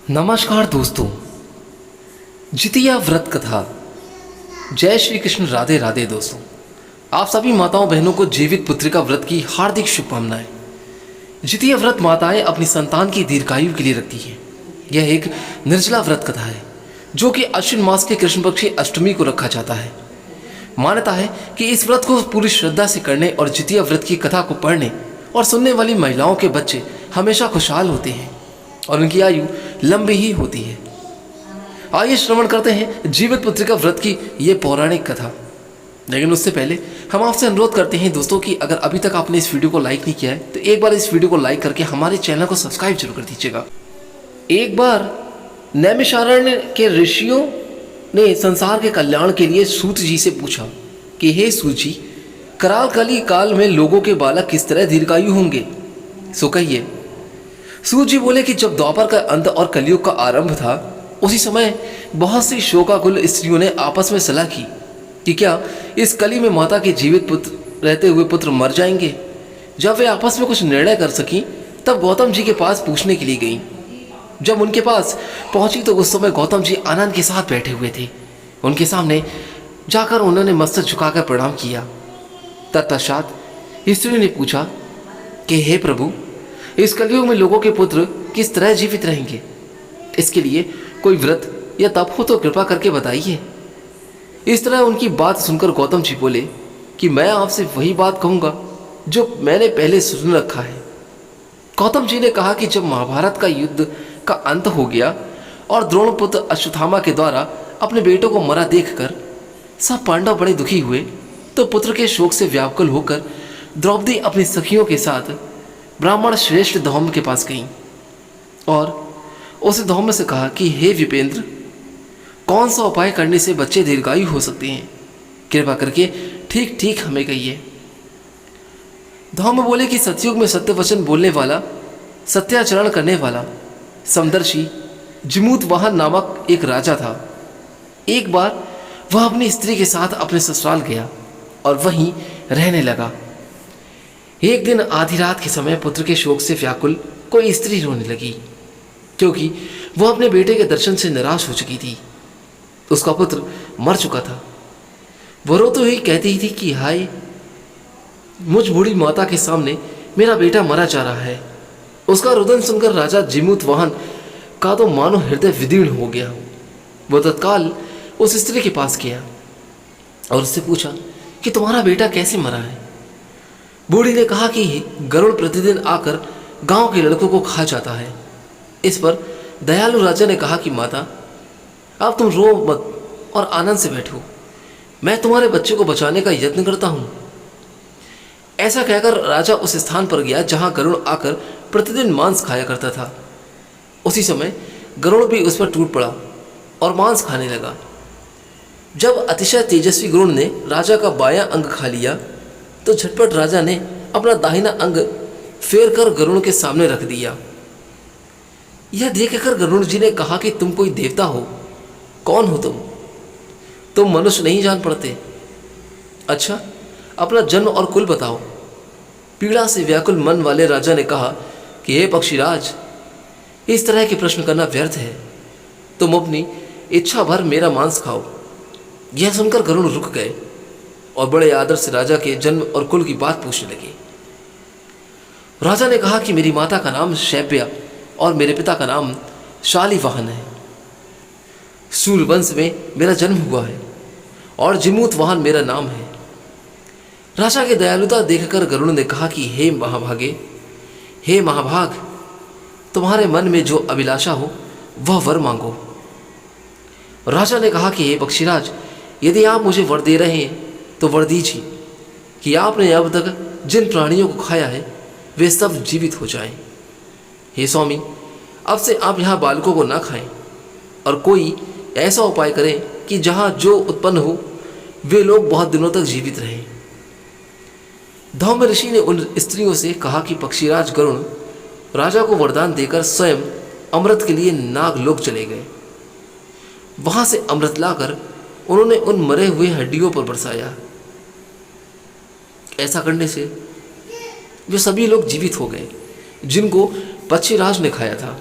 नमस्कार दोस्तों, जितिया व्रत कथा। जय श्री कृष्ण, राधे राधे। दोस्तों, आप सभी माताओं बहनों को जीवित पुत्रिका व्रत की हार्दिक शुभकामनाएं। जितिया व्रत माताएं अपनी संतान की दीर्घायु के लिए रखती हैं। यह एक निर्जला व्रत कथा है जो कि अश्विन मास के कृष्ण पक्ष की अष्टमी को रखा जाता है। मान्यता है कि इस व्रत को पूरी श्रद्धा से करने और जितिया व्रत की कथा को पढ़ने और सुनने वाली महिलाओं के बच्चे हमेशा खुशहाल होते हैं और उनकी आयु लंबी ही होती है। आइए श्रवण करते हैं जीवित पुत्रिका व्रत की ये पौराणिक कथा। लेकिन उससे पहले हम आपसे अनुरोध करते हैं दोस्तों कि अगर अभी तक आपने इस वीडियो को लाइक नहीं किया है तो एक बार इस वीडियो को लाइक करके हमारे चैनल को सब्सक्राइब जरूर कर दीजिएगा। एक बार नैमिषारण्य के ऋषियों ने संसार के कल्याण के लिए सूत जी से पूछा कि हे सूत जी, कराल कली काल में लोगों के बालक किस तरह दीर्घायु होंगे, सो कहिए। सूत जी बोले कि जब द्वापर का अंत और कलयुग का आरंभ था, उसी समय बहुत सी शोकाकुल स्त्रियों ने आपस में सलाह की कि क्या इस कली में माता के जीवित पुत्र रहते हुए पुत्र मर जाएंगे। जब वे आपस में कुछ निर्णय कर सकी तब गौतम जी के पास पूछने के लिए गई। जब उनके पास पहुंची तो उस समय गौतम जी आनंद के साथ बैठे हुए थे। उनके सामने जाकर उन्होंने मस्तक झुकाकर प्रणाम किया। तत्पश्चात स्त्री ने पूछा कि हे प्रभु, इस कलयुग में लोगों के पुत्र किस तरह जीवित रहेंगे। इसके लिए कोई व्रत या तप हो तो कृपा करके बताइए। इस तरह उनकी बात सुनकर गौतम जी बोले कि मैं आपसे वही बात कहूँगा जो मैंने पहले सुन रखा है। गौतम जी ने कहा कि जब महाभारत का युद्ध का अंत हो गया और द्रोण पुत्र अश्वत्थामा के द्वारा अपने बेटों को मरा देखकर सब पांडव बड़े दुखी हुए तो पुत्र के शोक से व्याकुल होकर द्रौपदी अपनी सखियों के साथ ब्राह्मण श्रेष्ठ धौम्य के पास गई और उसे धौम्य से कहा कि हे विपेंद्र, कौन सा उपाय करने से बच्चे दीर्घायु हो सकते हैं, कृपा करके ठीक ठीक हमें कहिए। धौम्य बोले कि सतयुग में सत्य वचन बोलने वाला, सत्याचरण करने वाला समदर्शी जिमूत वाहन नामक एक राजा था। एक बार वह अपनी स्त्री के साथ अपने ससुराल गया और वहीं रहने लगा। एक दिन आधी रात के समय पुत्र के शोक से व्याकुल कोई स्त्री रोने लगी, क्योंकि वह अपने बेटे के दर्शन से निराश हो चुकी थी। उसका पुत्र मर चुका था। वह रोते हुए कहती ही थी कि हाय, मुझ बूढ़ी माता के सामने मेरा बेटा मरा जा रहा है। उसका रुदन सुनकर राजा जिमूत वाहन का तो मानो हृदय विदीर्ण हो गया। वह तत्काल उस स्त्री के पास गया और उससे पूछा कि तुम्हारा बेटा कैसे मरा है। बूढ़ी ने कहा कि गरुड़ प्रतिदिन आकर गांव के लड़कों को खा जाता है। इस पर दयालु राजा ने कहा कि माता, अब तुम रो मत और आनंद से बैठो, मैं तुम्हारे बच्चे को बचाने का यत्न करता हूं। ऐसा कहकर राजा उस स्थान पर गया जहां गरुड़ आकर प्रतिदिन मांस खाया करता था। उसी समय गरुड़ भी उस पर टूट पड़ा और मांस खाने लगा। जब अतिशय तेजस्वी गरुड़ ने राजा का बायां अंग खा लिया तो झटपट राजा ने अपना दाहिना अंग फेर कर गरुड़ के सामने रख दिया। यह देखकर गरुड़ जी ने कहा कि तुम कोई देवता हो, कौन हो तुम मनुष्य नहीं जान पड़ते। अच्छा, अपना जन्म और कुल बताओ। पीड़ा से व्याकुल मन वाले राजा ने कहा कि हे पक्षीराज, इस तरह के प्रश्न करना व्यर्थ है। तुम अपनी इच्छा भर मेरा मांस खाओ। यह सुनकर गरुड़ रुक गए और बड़े आदर से राजा के जन्म और कुल की बात पूछने लगे। राजा ने कहा कि मेरी माता का नाम शैब्या और मेरे पिता का नाम शालिवाहन है। सूर्यवंश में मेरा जन्म हुआ है और जिमूत वाहन मेरा नाम है। राजा की दयालुता देखकर गरुड़ ने कहा कि हे महाभागे, हे महाभाग, तुम्हारे मन में जो अभिलाषा हो वह वर मांगो। राजा ने कहा कि हे पक्षीराज, यदि आप मुझे वर दे रहे हैं तो वर दीजिए कि आपने अब तक जिन प्राणियों को खाया है वे सब जीवित हो जाएं। हे स्वामी, अब से आप यहाँ बालकों को ना खाएं और कोई ऐसा उपाय करें कि जहाँ जो उत्पन्न हो वे लोग बहुत दिनों तक जीवित रहें। धौम्य ऋषि ने उन स्त्रियों से कहा कि पक्षीराज गरुड़ राजा को वरदान देकर स्वयं अमृत के लिए नागलोक चले गए। वहां से अमृत लाकर उन्होंने उन मरे हुए हड्डियों पर बरसाया। ऐसा करने से वे सभी लोग जीवित हो गए जिनको पक्षीराज ने खाया था।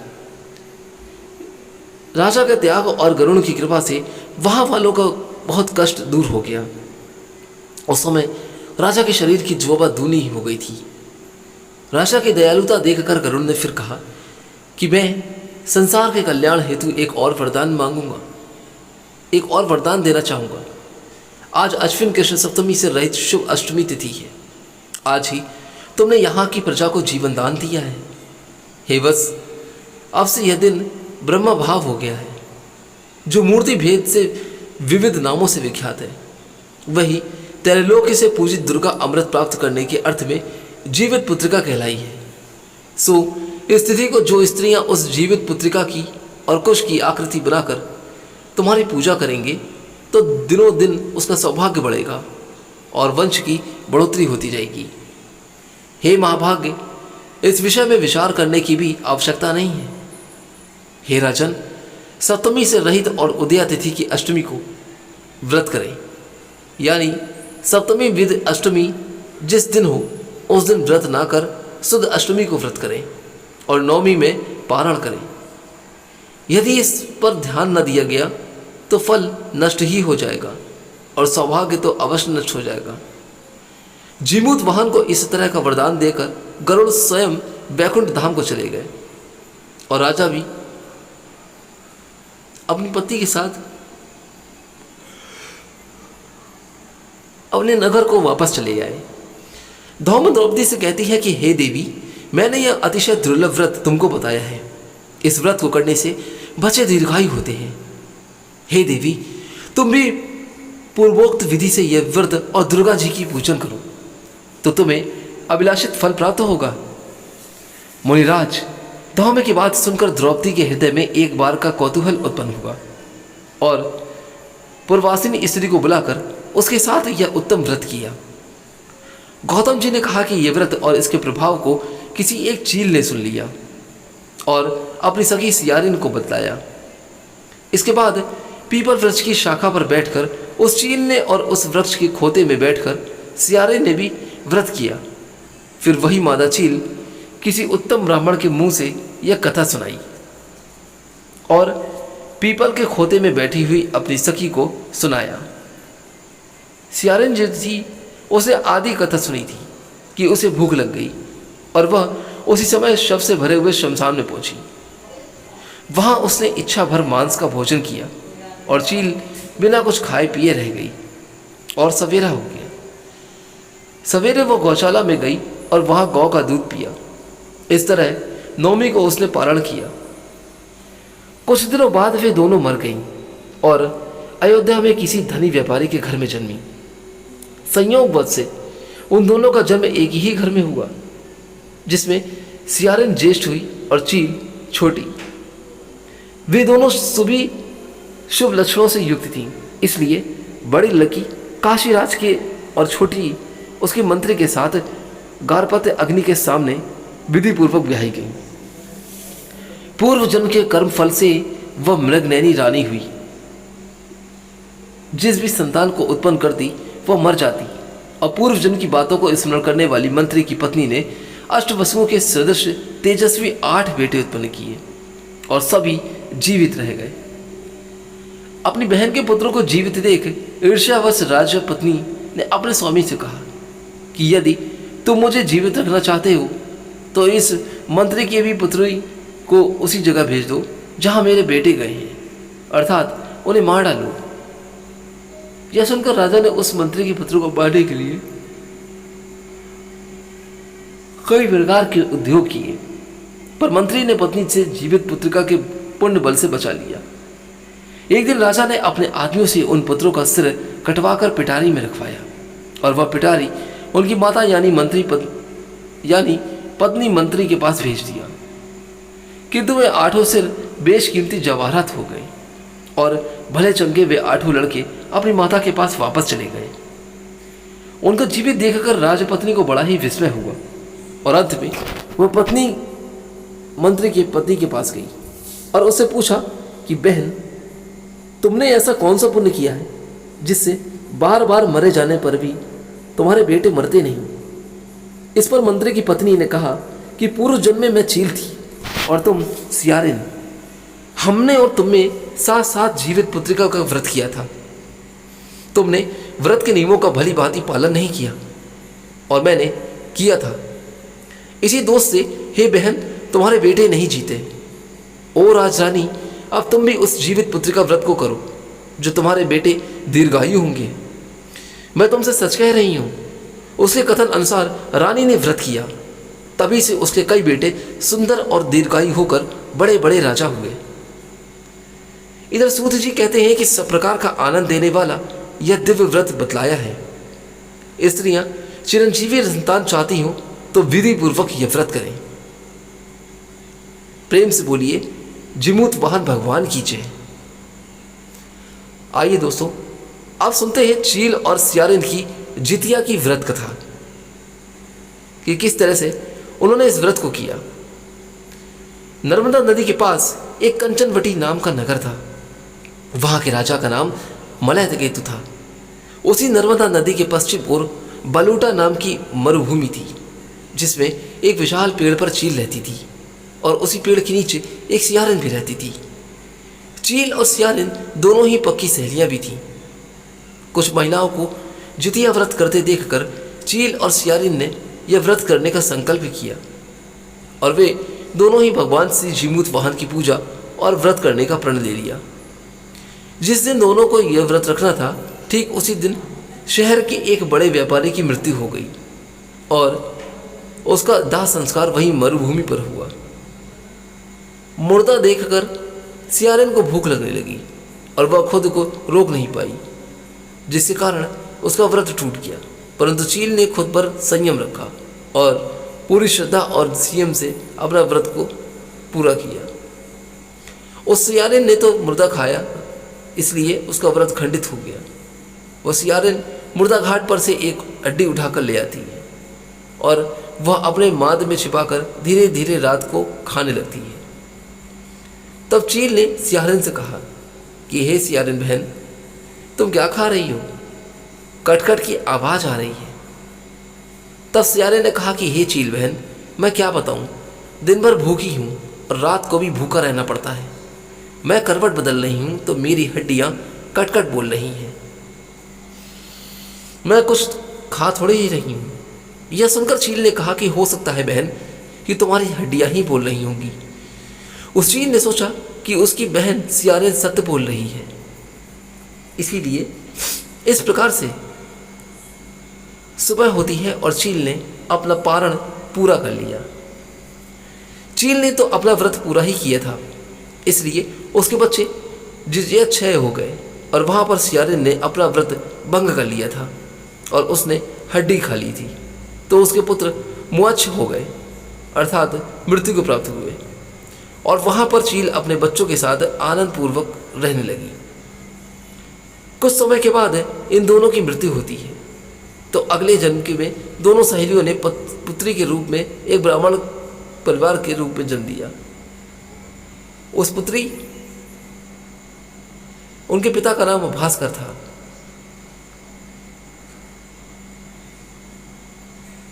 राजा के त्याग और गरुण की कृपा से वहाँ वालों का बहुत कष्ट दूर हो गया। उस समय राजा के शरीर की ज्वाला दूनी ही हो गई थी। राजा की दयालुता देखकर गरुड़ ने फिर कहा कि मैं संसार के कल्याण हेतु एक और वरदान मांगूंगा, एक और वरदान देना चाहूँगा। आज अश्विन कृष्ण सप्तमी से रहित शुभ अष्टमी तिथि है। आज ही तुमने यहाँ की प्रजा को जीवन दान दिया है। हे वत्स, अब से यह दिन ब्रह्म भाव हो गया है, जो मूर्ति भेद से विविध नामों से विख्यात है। वही त्रैलोक्य से पूजित दुर्गा अमृत प्राप्त करने के अर्थ में जीवित पुत्रिका कहलाई है। सो इस तिथि को जो स्त्रियां उस जीवित पुत्रिका की और कुश की आकृति बनाकर तुम्हारी पूजा करेंगे तो दिनों दिन उसका सौभाग्य बढ़ेगा और वंश की बढ़ोतरी होती जाएगी। हे महाभाग्य, इस विषय में विचार करने की भी आवश्यकता नहीं है। हे राजन, सप्तमी से रहित और उदया तिथि की अष्टमी को व्रत करें, यानी सप्तमी विद अष्टमी जिस दिन हो उस दिन व्रत ना कर शुद्ध अष्टमी को व्रत करें और नवमी में पारण करें। यदि इस पर ध्यान न दिया गया तो फल नष्ट ही हो जाएगा और सौभाग्य तो अवश्य नष्ट हो जाएगा। जीमूत वाहन को इस तरह का वरदान देकर गरुड़ स्वयं वैकुंठ धाम को चले गए और राजा भी अपनी पत्नी के साथ अपने नगर को वापस चले आए। धौम द्रौपदी से कहती है कि हे देवी, मैंने यह अतिशय दुर्लभ व्रत तुमको बताया है। इस व्रत को करने से बच्चे दीर्घायु होते हैं। हे देवी, तुम भी पूर्वोक्त विधि से यह व्रत और दुर्गा जी की पूजन करो तो तुम्हें अभिलाषित फल प्राप्त होगा। मुनिराज, धौम्य की बात सुनकर द्रौपदी के हृदय में एक बार का कौतूहल उत्पन्न हुआ और पूर्वासिनी स्त्री को बुलाकर उसके साथ यह उत्तम व्रत किया। गौतम जी ने कहा कि यह व्रत और इसके प्रभाव को किसी एक चील ने सुन लिया और अपनी सखी सियारिन को बतलाया। इसके बाद पीपल वृक्ष की शाखा पर बैठकर उस चील ने और उस वृक्ष के खोते में बैठकर सियारिन ने भी व्रत किया। फिर वही मादा चील किसी उत्तम ब्राह्मण के मुंह से यह कथा सुनाई और पीपल के खोते में बैठी हुई अपनी सखी को सुनाया। सियारिन जो थी उसे आधी कथा सुनी थी कि उसे भूख लग गई और वह उसी समय शव से भरे हुए शमशान में पहुंची। वहां उसने इच्छा भर मांस का भोजन किया और चील बिना कुछ खाए पिए रह गई और सवेरा हो गया। सवेरे वो गौशाला में गई और वहां गौ का दूध पिया। इस तरह नवमी को उसने पारण किया। कुछ दिनों बाद वे दोनों मर गईं और अयोध्या में किसी धनी व्यापारी के घर में जन्मी। संयोगवश से उन दोनों का जन्म एक ही घर में हुआ, जिसमें सियारिन ज्येष्ठ हुई और चील छोटी। वे दोनों सुबह शुभ लक्षणों से युक्त थीं, इसलिए बड़ी लड़की काशीराज के और छोटी उसके मंत्री के साथ गारपत्य अग्नि के सामने विधि पूर्वक ब्याही गई। पूर्व जन्म के कर्म फल से वह मृगनयनी रानी हुई। जिस भी संतान को उत्पन्न करती वह मर जाती और पूर्व जन्म की बातों को स्मरण करने वाली मंत्री की पत्नी ने अष्टवसुओं के सदृश तेजस्वी 8 बेटे उत्पन्न किए और सभी जीवित रह गए। अपनी बहन के पुत्रों को जीवित देख ईर्ष्यावश राजा पत्नी ने अपने स्वामी से कहा कि यदि तुम मुझे जीवित रखना चाहते हो तो इस मंत्री की भी पुत्री को उसी जगह भेज दो जहां मेरे बेटे गए हैं, अर्थात उन्हें मार डालो। यह सुनकर राजा ने उस मंत्री के पुत्र को मारने के लिए कई प्रकार के उद्योग किए, पर मंत्री ने पत्नी से जीवित पुत्रिका के पुण्य बल से बचा लिया। एक दिन राजा ने अपने आदमियों से उन पुत्रों का सिर कटवाकर पिटारी में रखवाया और वह पिटारी उनकी माता यानी पत्नी मंत्री के पास भेज दिया। किंतु वे 8 सिर बेशकीमती जवाहरात हो गए और भले चंगे वे 8 लड़के अपनी माता के पास वापस चले गए। उनको जीवित देखकर राजपत्नी को बड़ा ही विस्मय हुआ और अंत में वह पत्नी मंत्री के पति के पास गई और उससे पूछा कि बहन, तुमने ऐसा कौन सा पुण्य किया है जिससे बार बार मरे जाने पर भी तुम्हारे बेटे मरते नहीं? इस पर मंत्री की पत्नी ने कहा कि पूर्व जन्म में मैं चील थी और तुम सियारिन। हमने और तुमने साथ साथ जीवित पुत्रिका का व्रत किया था। तुमने व्रत के नियमों का भली भांति पालन नहीं किया और मैंने किया था। इसी दोष से हे बहन तुम्हारे बेटे नहीं जीते। ओ राजरानी, अब तुम भी उस जीवित पुत्रिका व्रत को करो जो तुम्हारे बेटे दीर्घायु होंगे। मैं तुमसे सच कह रही हूँ। उसके कथन अनुसार रानी ने व्रत किया, तभी से उसके कई बेटे सुंदर और दीर्घायु होकर बड़े बड़े राजा हुए। इधर सूत जी कहते हैं कि सब प्रकार का आनंद देने वाला यह दिव्य व्रत बतलाया है। स्त्रियां चिरंजीवी संतान चाहती हो तो विधि पूर्वक यह व्रत करें। प्रेम से बोलिए जिमूत वाहन भगवान की जय। आइए दोस्तों, आप सुनते हैं चील और सियारिन की जितिया की व्रत कथा कि किस तरह से उन्होंने इस व्रत को किया। नर्मदा नदी के पास एक कंचनवटी नाम का नगर था। वहां के राजा का नाम मलयकेतु था। उसी नर्मदा नदी के पश्चिम ओर बलूटा नाम की मरुभूमि थी, जिसमें एक विशाल पेड़ पर चील रहती थी और उसी पेड़ के नीचे एक सियारिन भी रहती थी। चील और सियारिन दोनों ही पक्की सहेलियां भी थीं। कुछ महिलाओं को जितिया व्रत करते देखकर चील और सियारिन ने यह व्रत करने का संकल्प किया और वे दोनों ही भगवान श्री जीमूत वाहन की पूजा और व्रत करने का प्रण ले लिया। जिस दिन दोनों को यह व्रत रखना था, ठीक उसी दिन शहर के एक बड़े व्यापारी की मृत्यु हो गई और उसका दाह संस्कार वहीं मरुभूमि पर हुआ। मुर्दा देखकर सियारिन को भूख लगने लगी और वह खुद को रोक नहीं पाई, जिसके कारण उसका व्रत टूट गया। परंतु चील ने खुद पर संयम रखा और पूरी श्रद्धा और संयम से अपना व्रत को पूरा किया। उस सियारिन ने तो मुर्दा खाया, इसलिए उसका व्रत खंडित हो गया। वह सियारिन मुर्दा घाट पर से एक हड्डी उठाकर ले आती है और वह अपने माद में छिपाकर धीरे धीरे रात को खाने लगती है। तब चील ने सियारिन से कहा कि हे सियारिन बहन, तुम क्या खा रही हो? कटकट की आवाज आ रही है। तब सियारिन ने कहा कि हे चील बहन, मैं क्या बताऊं, दिन भर भूखी हूं और रात को भी भूखा रहना पड़ता है। मैं करवट बदल रही हूं तो मेरी हड्डियां कटकट बोल रही हैं। मैं कुछ खा थोड़ी ही रही हूं। यह सुनकर चील ने कहा कि हो सकता है बहन कि तुम्हारी हड्डियां ही बोल रही होंगी। उस चील ने सोचा कि उसकी बहन सियारिन सत्य बोल रही है, इसीलिए इस प्रकार से सुबह होती है और चील ने अपना पारण पूरा कर लिया। चील ने तो अपना व्रत पूरा ही किया था, इसलिए उसके बच्चे जिजिया क्षय हो गए और वहां पर सियारिन ने अपना व्रत भंग कर लिया था और उसने हड्डी खा ली थी, तो उसके पुत्र मुअच्छ हो गए, अर्थात मृत्यु को प्राप्त हुए और वहां पर चील अपने बच्चों के साथ आनंद पूर्वक रहने लगी। कुछ समय के बाद इन दोनों की मृत्यु होती है, तो अगले जन्म के में दोनों सहेलियों ने पुत्री के रूप में एक ब्राह्मण परिवार के रूप में जन्म दिया। उस पुत्री, उनके पिता का नाम भास्कर था।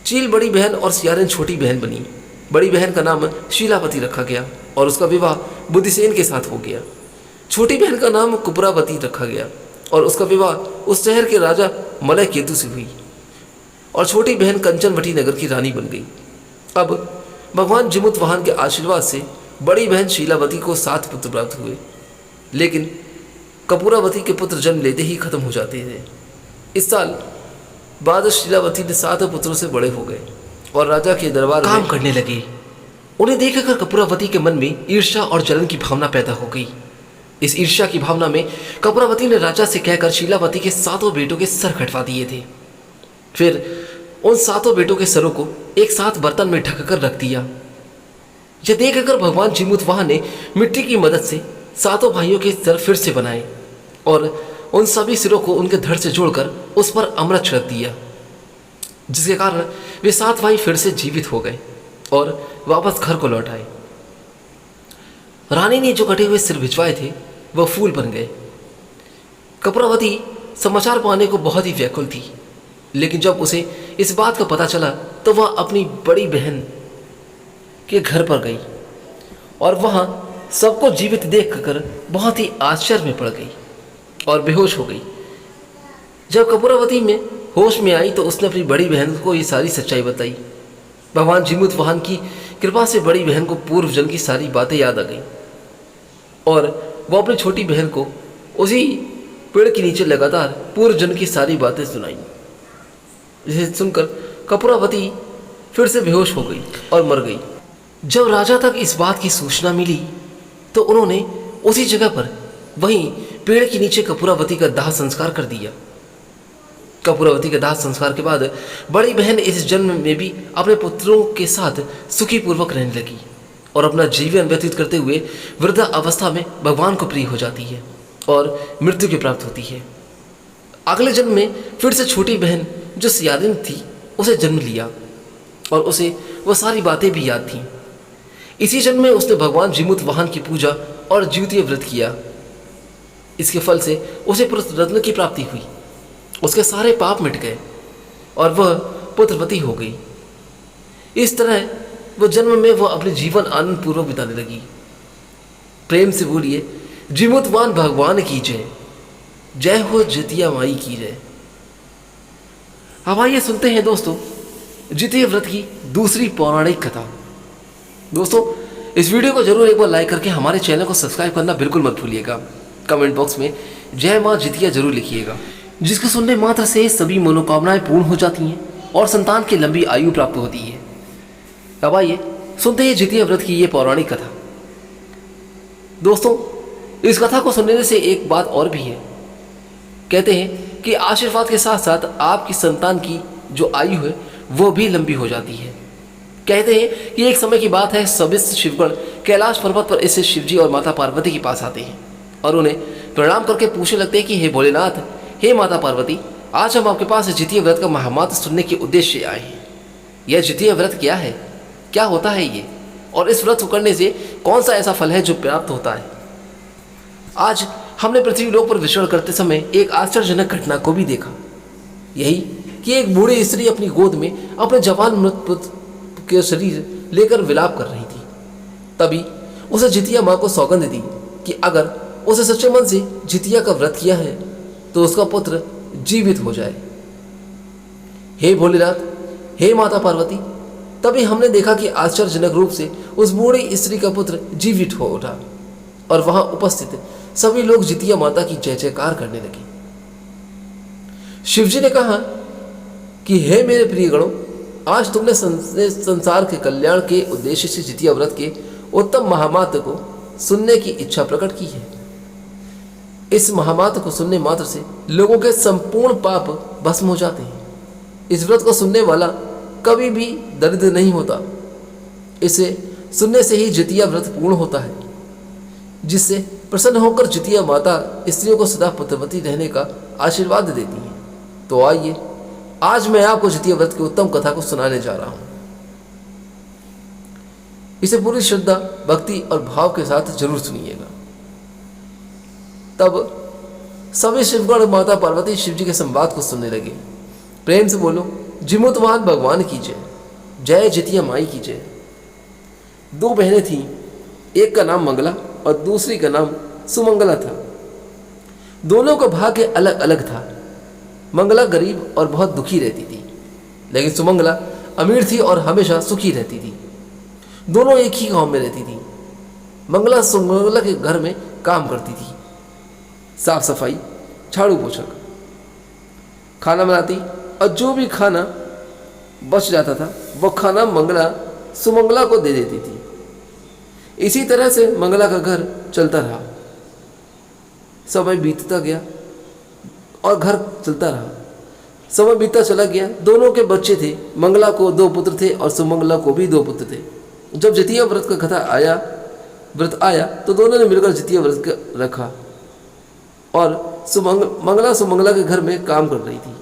चील बड़ी बहन और सियारिन छोटी बहन बनी। बड़ी बहन का नाम शीलावती रखा गया और उसका विवाह बुद्धिसेन के साथ हो गया। छोटी बहन का नाम कुपरावती रखा गया और उसका विवाह उस शहर के राजा मलयकेतु से हुई और छोटी बहन कंचनवटी नगर की रानी बन गई। अब भगवान जिमूत वाहन के आशीर्वाद से बड़ी बहन शीलावती को 7 पुत्र प्राप्त हुए, लेकिन कपूरावती के पुत्र जन्म लेते ही खत्म हो जाते थे। इस साल बाद शीलावती ने 7 पुत्रों से बड़े हो गए और राजा के दरबार में काम करने लगे। उन्हें देखकर कपूरावती के मन में ईर्ष्या और जलन की भावना पैदा हो गई। इस ईर्ष्या की भावना में कपूरावती ने राजा से कहकर शीलावती के 7 बेटों के सर कटवा दिए थे। फिर उन 7 बेटों के सरों को एक साथ बर्तन में ढककर रख दिया। यह देखकर भगवान जिमूत वाहन ने मिट्टी की मदद से 7 भाइयों के सर फिर से बनाए और उन सभी सिरों को उनके धड़ से जोड़कर उस पर अमृत छिड़क दिया, जिसके कारण वे 7 भाई फिर से जीवित हो गए और वापस घर को लौट आए। रानी ने जो कटे हुए सिर भिजवाए थे वह फूल बन गए। कपूरावती समाचार पाने को बहुत ही व्याकुल थी, लेकिन जब उसे इस बात का पता चला तो वह अपनी बड़ी बहन के घर पर गई और वहाँ सबको जीवित देखकर बहुत ही आश्चर्य में पड़ गई और बेहोश हो गई। जब कपूरावती में होश में आई तो उसने अपनी बड़ी बहन को ये सारी सच्चाई बताई। भगवान जीमूत वाहन की कृपा से बड़ी बहन को पूर्व जन्म की सारी बातें याद आ गई और वो अपनी छोटी बहन को उसी पेड़ के नीचे लगातार पूर्व जन्म की सारी बातें सुनाई। जिसे सुनकर कपूरावती फिर से बेहोश हो गई और मर गई। जब राजा तक इस बात की सूचना मिली तो उन्होंने उसी जगह पर वहीं पेड़ के नीचे कपूरावती का दाह संस्कार कर दिया। कपूरावती के दाह संस्कार के बाद बड़ी बहन इस जन्म में भी अपने पुत्रों के साथ सुखी पूर्वक रहने लगी और अपना जीवन व्यतीत करते हुए वृद्धा अवस्था में भगवान को प्रिय हो जाती है और मृत्यु की प्राप्त होती है। अगले जन्म में फिर से छोटी बहन जो सियारिन थी उसे जन्म लिया और उसे वह सारी बातें भी याद थीं। इसी जन्म में उसने भगवान जीमूत वाहन की पूजा और जीवतीय व्रत किया। इसके फल से उसे पुत्र रत्न की प्राप्ति हुई। उसके सारे पाप मिट गए और वह पुत्रवती हो गई। इस तरह वह जन्म में वह अपने जीवन आनंद पूर्वक बिताने लगी। प्रेम से बोलिए जीमूतवान भगवान की जय, जय हो जितिया माई की जय। अब आइए सुनते हैं दोस्तों जितिया व्रत की दूसरी पौराणिक कथा। दोस्तों इस वीडियो को जरूर एक बार लाइक करके हमारे चैनल को सब्सक्राइब करना बिल्कुल मत भूलिएगा। कमेंट बॉक्स में जय माँ जितिया जरूर लिखिएगा, जिसको सुनने मात्र से सभी मनोकामनाएं पूर्ण हो जाती हैं और संतान की लंबी आयु प्राप्त होती है। अब आइए सुनते हैं जितिया व्रत की ये पौराणिक कथा। दोस्तों इस कथा को सुनने से एक बात और भी है। कहते हैं कि आशीर्वाद के साथ साथ आपकी संतान की जो आयु है वो भी लंबी हो जाती है। कहते हैं कि एक समय की बात है, सभी शिवगण कैलाश पर्वत पर ऐसे शिवजी और माता पार्वती के पास आते हैं और उन्हें प्रणाम करके पूछने लगते हैं कि हे भोलेनाथ, हे माता पार्वती, आज हम आपके पास जितिया व्रत का महामात्र सुनने के उद्देश्य से आए हैं। यह जितिया व्रत क्या है, क्या होता है ये, और इस व्रत को करने से कौन सा ऐसा फल है जो प्राप्त होता है। आज हमने पृथ्वी लोक पर विचरण करते समय एक आश्चर्यजनक घटना को भी देखा। यही कि एक बूढ़ी स्त्री अपनी गोद में अपने जवान मृत पुत्र के शरीर लेकर विलाप कर रही थी। तभी उसे जितिया माँ को सौगंध दी कि अगर उसे सच्चे मन से जितिया का व्रत किया है तो उसका पुत्र जीवित हो जाए। हे भोलेनाथ, हे माता पार्वती, तभी हमने देखा कि आश्चर्यजनक रूप से उस बूढ़ी स्त्री का पुत्र जीवित हो उठा और वहां उपस्थित सभी लोग जितिया माता की जय जयकार करने लगे। शिवजी ने कहा कि हे मेरे प्रिय गणों, आज तुमने संसार के कल्याण के उद्देश्य से जितिया व्रत के उत्तम महामात्र को सुनने की इच्छा प्रकट की है। इस महामात्र को सुनने मात्र से लोगों के संपूर्ण पाप भस्म हो जाते हैं। इस व्रत को सुनने वाला कभी भी दरिद्र नहीं होता। इसे सुनने से ही जितिया व्रत पूर्ण होता है, जिससे प्रसन्न होकर जितिया माता स्त्रियों को सदा पुत्रवती रहने का आशीर्वाद देती है। तो आइए आज मैं आपको जितिया व्रत की उत्तम कथा को सुनाने जा रहा हूं। इसे पूरी श्रद्धा, भक्ति और भाव के साथ जरूर सुनिएगा। तब सभी शिवगण माता पार्वती शिवजी के संवाद को सुनने लगे। प्रेम से बोलो जीमूतवान भगवान की जय, जय जितिया माई की जय। दो बहनें थीं, एक का नाम मंगला और दूसरी का नाम सुमंगला था। दोनों का भाग्य अलग अलग था। मंगला गरीब और बहुत दुखी रहती थी, लेकिन सुमंगला अमीर थी और हमेशा सुखी रहती थी। दोनों एक ही गांव में रहती थी। मंगला सुमंगला के घर में काम करती थी, साफ सफाई, झाड़ू पोछा, खाना बनाती, और जो भी खाना बच जाता था वो खाना मंगला सुमंगला को दे देती थी। इसी तरह से मंगला का घर चलता रहा। समय बीतता गया और घर चलता रहा। समय बीतता चला गया। दोनों के बच्चे थे। मंगला को 2 पुत्र थे और सुमंगला को भी 2 पुत्र थे। जब जितिया व्रत का कथा व्रत आया तो दोनों ने मिलकर जितिया व्रत रखा और मंगला सुमंगला के घर में काम कर रही थी।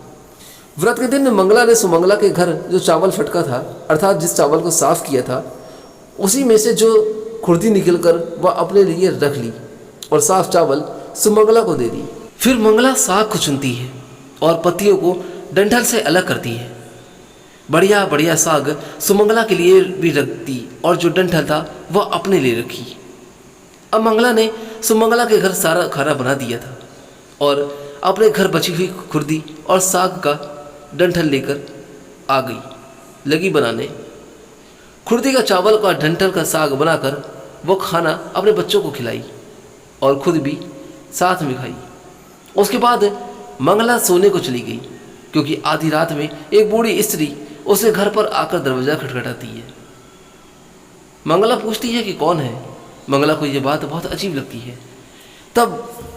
व्रत के दिन मंगला ने सुमंगला के घर जो चावल फटका था, अर्थात जिस चावल को साफ किया था, उसी में से जो खुर्दी निकलकर वह अपने लिए रख ली और साफ चावल सुमंगला को दे दी। फिर मंगला साग को चुनती है और पत्तियों को डंठल से अलग करती है। बढ़िया बढ़िया साग सुमंगला के लिए भी रखती और जो डंठल था वह अपने लिए रखी। अब मंगला ने सुमंगला के घर सारा खाना बना दिया था और अपने घर बची हुई खुर्दी और साग का डंठल लेकर आ गई, लगी बनाने। खुर्दी का चावल का डंठल का साग बनाकर वो खाना अपने बच्चों को खिलाई और खुद भी साथ में खाई। उसके बाद मंगला सोने को चली गई, क्योंकि आधी रात में एक बूढ़ी स्त्री उसे घर पर आकर दरवाज़ा खटखटाती है। मंगला पूछती है कि कौन है। मंगला को यह बात बहुत अजीब लगती है। तब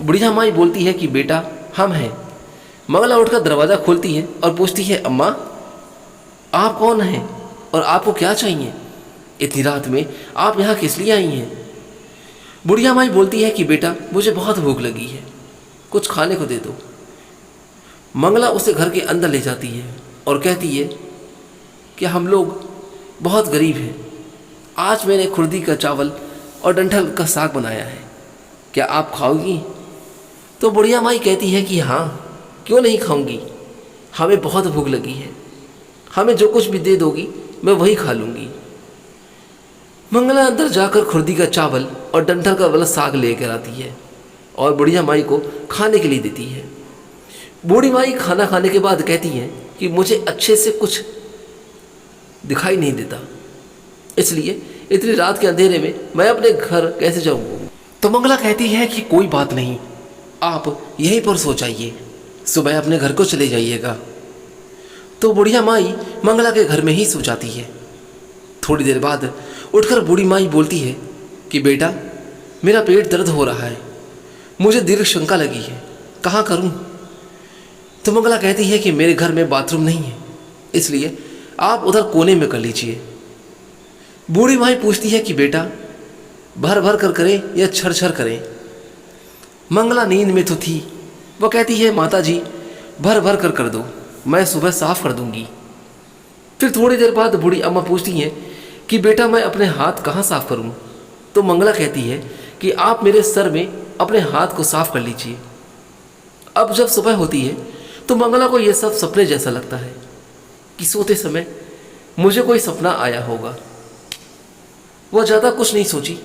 बुढ़िया माई बोलती है कि बेटा हम हैं। मंगला उठकर दरवाज़ा खोलती है और पूछती है, अम्मा आप कौन हैं और आपको क्या चाहिए? इतनी रात में आप यहाँ किस लिए आई हैं? बुढ़िया माई बोलती है कि बेटा मुझे बहुत भूख लगी है, कुछ खाने को दे दो। मंगला उसे घर के अंदर ले जाती है और कहती है कि हम लोग बहुत गरीब हैं, आज मैंने खुर्दी का चावल और डंठल का साग बनाया है, क्या आप खाओगी? तो बुढ़िया माई कहती है कि हाँ, क्यों नहीं खाऊंगी, हमें बहुत भूख लगी है, हमें जो कुछ भी दे दोगी मैं वही खा लूँगी। मंगला अंदर जाकर खुर्दी का चावल और डंठल का वाला साग लेकर आती है और बुढ़िया माई को खाने के लिए देती है। बूढ़ी माई खाना खाने के बाद कहती है कि मुझे अच्छे से कुछ दिखाई नहीं देता, इसलिए इतनी रात के अंधेरे में मैं अपने घर कैसे जाऊँगा? तो मंगला कहती है कि कोई बात नहीं, आप यहीं पर सो जाइए, सुबह अपने घर को चले जाइएगा। तो बुढ़िया माई मंगला के घर में ही सो जाती है। थोड़ी देर बाद उठकर बूढ़ी माई बोलती है कि बेटा मेरा पेट दर्द हो रहा है, मुझे दीर्घ शंका लगी है, कहाँ करूँ? तो मंगला कहती है कि मेरे घर में बाथरूम नहीं है, इसलिए आप उधर कोने में कर लीजिए। बूढ़ी माई पूछती है कि बेटा भर भर कर करें या छर छर करें? मंगला नींद में तो थी, वो कहती है माता जी भर भर कर दो, मैं सुबह साफ कर दूंगी। फिर थोड़ी देर बाद बूढ़ी अम्मा पूछती हैं कि बेटा मैं अपने हाथ कहाँ साफ करूँ? तो मंगला कहती है कि आप मेरे सर में अपने हाथ को साफ कर लीजिए। अब जब सुबह होती है तो मंगला को यह सब सपने जैसा लगता है कि सोते समय मुझे कोई सपना आया होगा। वह ज़्यादा कुछ नहीं सोची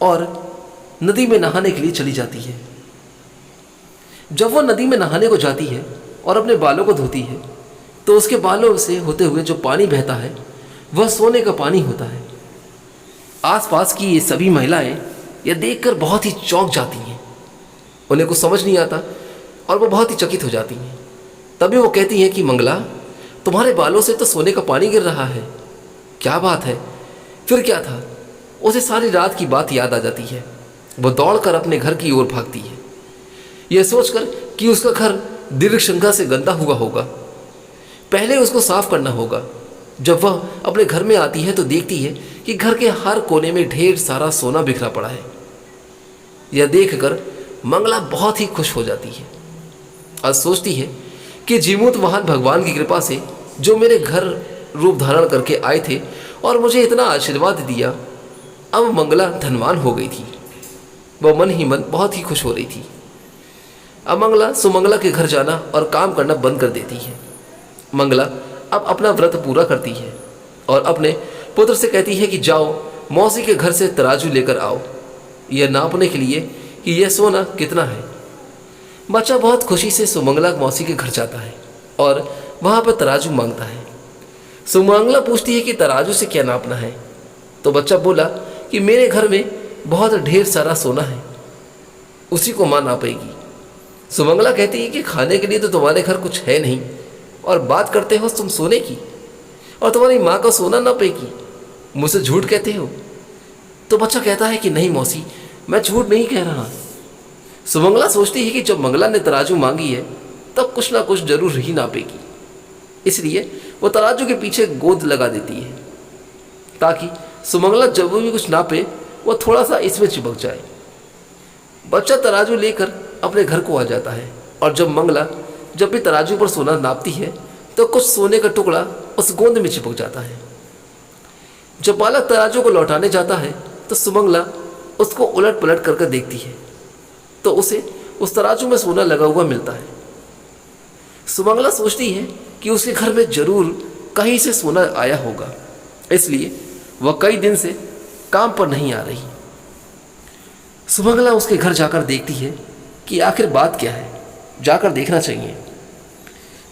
और नदी में नहाने के लिए चली जाती है। जब वह नदी में नहाने को जाती है और अपने बालों को धोती है तो उसके बालों से होते हुए जो पानी बहता है वह सोने का पानी होता है। आसपास की ये सभी महिलाएं यह देखकर बहुत ही चौंक जाती हैं, उन्हें कुछ समझ नहीं आता और वो बहुत ही चकित हो जाती हैं। तभी वो कहती हैं कि मंगला तुम्हारे बालों से तो सोने का पानी गिर रहा है, क्या बात है? फिर क्या था? उसे सारी रात की बात याद आ जाती है। वो दौड़कर अपने घर की ओर भागती है, यह सोचकर कि उसका घर दीर्घ शंका से गंदा हुआ होगा, पहले उसको साफ करना होगा। जब वह अपने घर में आती है तो देखती है कि घर के हर कोने में ढेर सारा सोना बिखरा पड़ा है। यह देखकर मंगला बहुत ही खुश हो जाती है और सोचती है कि जीमूत महान भगवान की कृपा से जो मेरे घर रूप धारण करके आए थे और मुझे इतना आशीर्वाद दिया, अब मंगला धनवान हो गई थी। वह मन ही मन बहुत ही खुश हो रही थी। अब मंगला सुमंगला के घर जाना और काम करना बंद कर देती है। मंगला अब अपना व्रत पूरा करती है और अपने पुत्र से कहती है कि जाओ मौसी के घर से तराजू लेकर आओ, यह नापने के लिए कि यह सोना कितना है। बच्चा बहुत खुशी से सुमंगला मौसी के घर जाता है और वहाँ पर तराजू मांगता है। सुमंगला पूछती है कि तराजू से क्या नापना है? तो बच्चा बोला कि मेरे घर में बहुत ढेर सारा सोना है, उसी को माँ नापेगी। सुमंगला कहती है कि खाने के लिए तो तुम्हारे घर कुछ है नहीं और बात करते हो तुम सोने की, और तुम्हारी माँ का सोना नापेगी, मुझसे झूठ कहते हो। तो बच्चा कहता है कि नहीं मौसी, मैं झूठ नहीं कह रहा। सुमंगला सोचती है कि जब मंगला ने तराजू मांगी है तब कुछ ना कुछ जरूर ही नापेगी, इसलिए वो तराजू के पीछे गोद लगा देती है ताकि सुमंगला जब भी कुछ नापे वो थोड़ा सा इसमें चिपक जाए। बच्चा तराजू लेकर अपने घर को आ जाता है और जब मंगला जब भी तराजू पर सोना नापती है तो कुछ सोने का टुकड़ा उस गोंद में चिपक जाता है। जब बालक तराजू को लौटाने जाता है तो सुमंगला उसको उलट पलट करके देखती है तो उसे उस तराजू में सोना लगा हुआ मिलता है। सुमंगला सोचती है कि उसके घर में जरूर कहीं से सोना आया होगा, इसलिए वह कई दिन से काम पर नहीं आ रही। सुमंगला उसके घर जाकर देखती है कि आखिर बात क्या है, जाकर देखना चाहिए।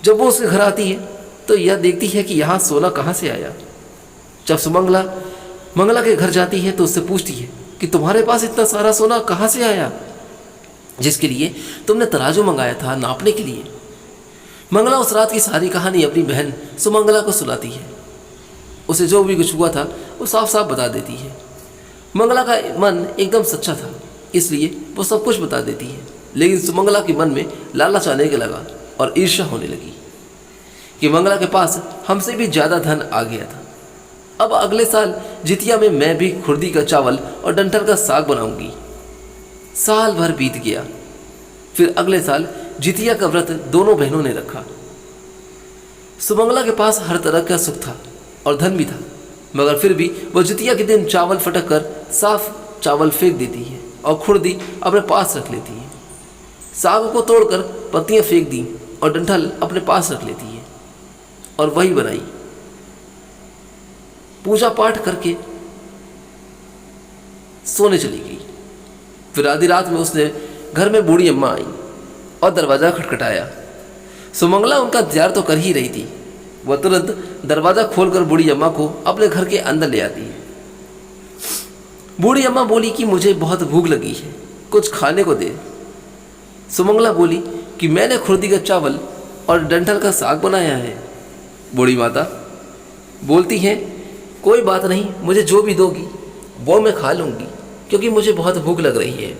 जब वो उसके घर आती है तो यह देखती है कि यहाँ सोना कहाँ से आया। जब सुमंगला मंगला के घर जाती है तो उससे पूछती है कि तुम्हारे पास इतना सारा सोना कहाँ से आया, जिसके लिए तुमने तराजू मंगाया था नापने के लिए। मंगला उस रात की सारी कहानी अपनी बहन सुमंगला को सुनाती है। उसे जो भी कुछ हुआ था वो साफ साफ बता देती है। मंगला का मन एकदम सच्चा था, इसलिए वो सब कुछ बता देती है। लेकिन सुमंगला के मन में लालच आने के लगा और ईर्ष्या होने लगी कि मंगला के पास हमसे भी ज़्यादा धन आ गया था। अब अगले साल जितिया में मैं भी खुर्दी का चावल और डंठल का साग बनाऊंगी। साल भर बीत गया। फिर अगले साल जितिया का व्रत दोनों बहनों ने रखा। सुमंगला के पास हर तरह का सुख था और धन भी था, मगर फिर भी वह जितिया के दिन चावल फटक कर साफ चावल फेंक देती है और खुर्दी अपने पास रख लेती है। साग को तोड़कर पत्तियां फेंक दी और डंठल अपने पास रख लेती है और वही बनाई। पूजा पाठ करके सोने चली गई। फिर आधी रात में उसने घर में बूढ़ी अम्मा आई और दरवाज़ा खटखटाया। सुमंगला उनका इंतजार तो कर ही रही थी। वह तुरंत दरवाज़ा खोलकर बूढ़ी अम्मा को अपने घर के अंदर ले आती है। बूढ़ी अम्मा बोली कि मुझे बहुत भूख लगी है, कुछ खाने को दे। सुमंगला बोली कि मैंने खुर्दी का चावल और डंठल का साग बनाया है। बूढ़ी माता बोलती हैं, कोई बात नहीं, मुझे जो भी दोगी वो मैं खा लूँगी, क्योंकि मुझे बहुत भूख लग रही है।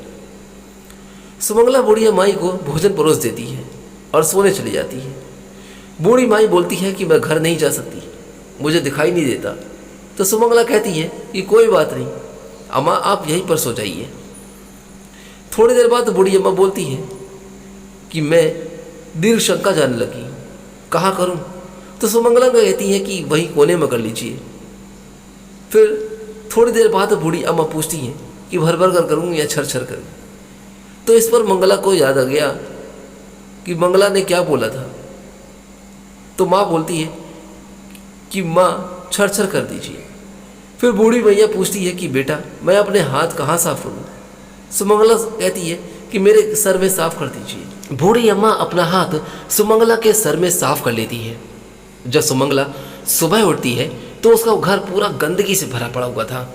सुमंगला बूढ़ी माई को भोजन परोस देती है और सोने चली जाती है। बूढ़ी माई बोलती है कि मैं घर नहीं जा सकती, मुझे दिखाई नहीं देता। तो सुमंगला कहती है कि कोई बात नहीं अम्मा, आप यहीं पर सो जाइए। थोड़ी देर बाद बूढ़ी अम्मा बोलती है कि मैं दीर्घ शंका जाने लगी, कहाँ करूँ। तो सुमंगला कहती है कि वहीं कोने में कर लीजिए। फिर थोड़ी देर बाद बूढ़ी अम्मा पूछती हैं कि भर भर कर करूँ या छर छर करूँ। तो इस पर मंगला को याद आ गया कि मंगला ने क्या बोला था। तो माँ बोलती है कि माँ छर छर कर दीजिए। फिर बूढ़ी मैया पूछती है कि बेटा मैं अपने हाथ कहाँ साफ करूँ। सुमंगला कहती है कि मेरे सर में साफ कर दीजिए। बूढ़ी अम्मा अपना हाथ सुमंगला के सर में साफ कर लेती है। जब सुमंगला सुबह उठती है तो उसका घर पूरा गंदगी से भरा पड़ा हुआ था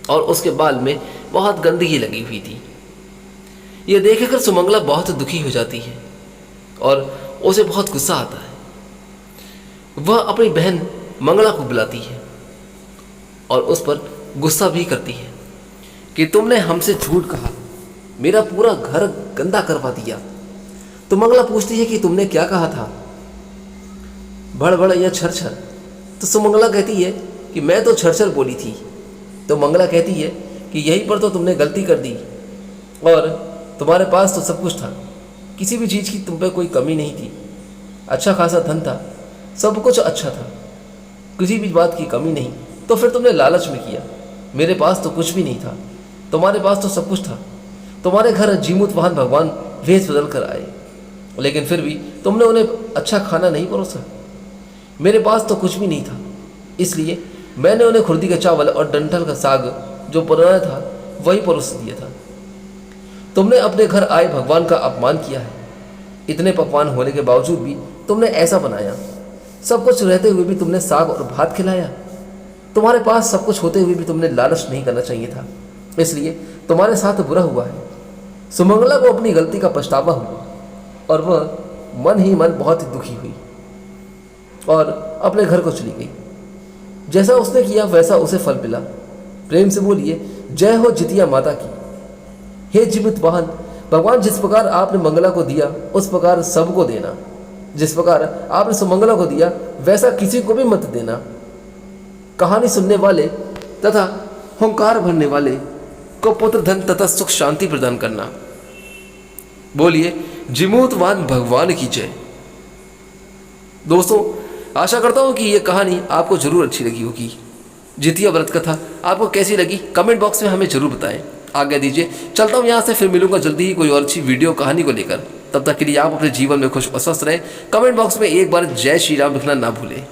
और उसके बाल में बहुत गंदगी लगी हुई थी। यह देखकर सुमंगला बहुत दुखी हो जाती है और उसे बहुत गुस्सा आता है। वह अपनी बहन मंगला को बुलाती है और उस पर गुस्सा भी करती है कि तुमने हमसे झूठ कहा, मेरा पूरा घर गंदा करवा दिया। तो मंगला पूछती है कि तुमने क्या कहा था, बड़ बड़ या छर छर। तो सुमंगला कहती है कि मैं तो छर छर बोली थी। तो मंगला कहती है कि यहीं पर तो तुमने गलती कर दी और तुम्हारे पास तो सब कुछ था, किसी भी चीज़ की तुम पे कोई कमी नहीं थी। अच्छा खासा धन था, सब कुछ अच्छा था, किसी भी बात की कमी नहीं। तो फिर तुमने लालच में किया। मेरे पास तो कुछ भी नहीं था, तुम्हारे पास तो सब कुछ था। तुम्हारे घर जीमूत वाहन भगवान भेष बदल कर आए, लेकिन फिर भी तुमने उन्हें अच्छा खाना नहीं परोसा। मेरे पास तो कुछ भी नहीं था, इसलिए मैंने उन्हें खुर्दी का चावल और डंठल का साग जो पुराना था वही परोस दिया था। तुमने अपने घर आए भगवान का अपमान किया है। इतने पकवान होने के बावजूद भी तुमने ऐसा बनाया। सब कुछ रहते हुए भी तुमने साग और भात खिलाया। तुम्हारे पास सब कुछ होते हुए भी तुमने लालच नहीं करना चाहिए था, इसलिए तुम्हारे साथ बुरा हुआ है। सुमंगला को अपनी गलती का पछतावा हुआ और वह मन ही मन बहुत ही दुखी हुई और अपने घर को चली गई। जैसा उसने किया वैसा उसे फल मिला। प्रेम से बोलिए जय हो जितिया माता की। हे जीवित वाहन भगवान, जिस प्रकार आपने मंगला को दिया उस प्रकार सबको देना। जिस प्रकार आपने सुमंगला को दिया वैसा किसी को भी मत देना। कहानी सुनने वाले तथा हुंकार भरने वाले को पुत्र धन तथा सुख शांति प्रदान करना। बोलिए जिमूतवान भगवान की जय। दोस्तों, आशा करता हूँ कि ये कहानी आपको जरूर अच्छी लगी होगी। जितिया व्रत कथा आपको कैसी लगी कमेंट बॉक्स में हमें जरूर बताएं। आज्ञा दीजिए, चलता हूँ यहाँ से, फिर मिलूंगा जल्दी ही कोई और अच्छी वीडियो कहानी को लेकर। तब तक के लिए आप अपने जीवन में खुश और स्वस्थ रहें। कमेंट बॉक्स में एक बार जय श्री राम लिखना ना भूलें।